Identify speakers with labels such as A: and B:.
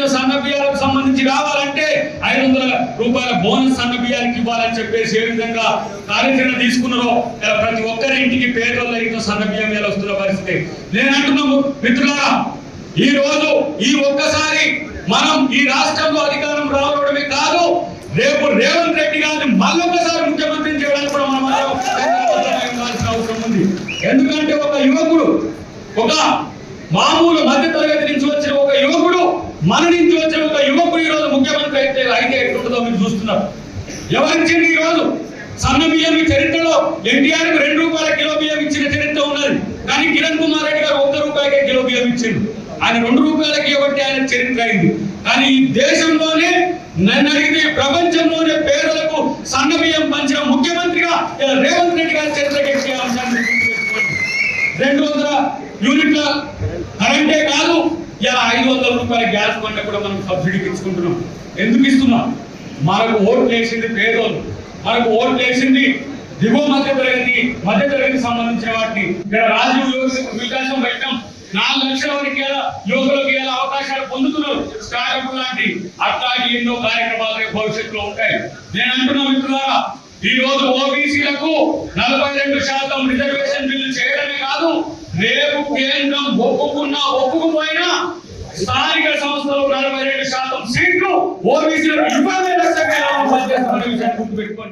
A: సంబంధించిన సన్న బియ్యాలకు సంబంధించి రావాలంటే 500 రూపాయల బోనస్ సన్న బియ్యానికి ఇవ్వాలని చెప్పేసి ఏ విధంగా కార్యాచరణ తీసుకున్నారో ప్రతి ఒక్కరి ఇంటికి పేదోళ్ళ ఇంట్లో సన్న బియ్యం మీద వస్తున్న పరిస్థితి. నేను అంటున్నాము మిత్రులారా, ఈ రోజు ఈ ఒక్కసారి మనం ఈ రాష్ట్రంలో అధికారం రావడమే కాదు, రేపు రేవంత్ రెడ్డి గారిని మళ్ళొకసారి ముఖ్యమంత్రిని చేయడానికి కూడా మనం అవసరం ఉంది. ఎందుకంటే ఒక యువకుడు, ఒక మామూలు మధ్య తరగతి నుంచి వచ్చిన ఒక యువకుడు, మన నుంచి వచ్చిన ఒక యువకుడు ఈ రోజు ముఖ్యమంత్రి అయితే ఎట్లుంటుందో మీరు చూస్తున్నారు. ఎవరిచ్చింది ఈ రోజు సన్న బియ్యం? ఈ చరిత్రలో ఎన్టీఆర్ 2 రూపాయల కిలో బియ్యం ఇచ్చిన చరిత్ర ఉన్నది. కానీ కిరణ్ కుమార్ రెడ్డి గారు 1 రూపాయకే కిలో బియ్యం ఇచ్చిండు. ఆయన 2 రూపాయలకి ఇవ్వబట్టి ఆయన చరిత్ర అయింది. కానీ ఈ దేశంలోనే, నన్ను అడిగితే ప్రపంచంలోనే పేదలకు సన్న బియ్యం పంచిన ముఖ్యమంత్రిగా రేవంత్ రెడ్డి గారి చరిత్రకి ఎక్కే అంశాన్ని 200 యూనిట్ల కరెంటే కాదు, ఇలా 500 రూపాయల గ్యాస్ బండ కూడా మనం సబ్సిడీకి ఇచ్చుకుంటున్నాం. ఎందుకు ఇస్తున్నాం? మనకు ఓట్లు వేసింది పేదోళ్ళు, మనకు ఓట్లు వేసింది దిగువ మధ్య తరగతి సంబంధించిన వాటిని. ఇక్కడ రాజీవ్ వికాసం పెట్టాం, 4 లక్షల వరకు యువకులకు అవకాశాలు పొందుతున్నారు. స్టార్టప్ లాంటి అట్లాంటి ఎన్నో కార్యక్రమాలు భవిష్యత్తులో ఉంటాయి. నేను అంటున్నా మిత్రులారా, ఈ రోజు ఓబీసీలకు 42% రిజర్వేషన్ బిల్లు చేయడమే కాదు, రేపు కేంద్రం ఒప్పుకుపోయినా స్థానిక సంస్థలు 42% సీట్లు ఓబీసీలకు ఇవ్వాలని గుర్తుపెట్టుకోండి.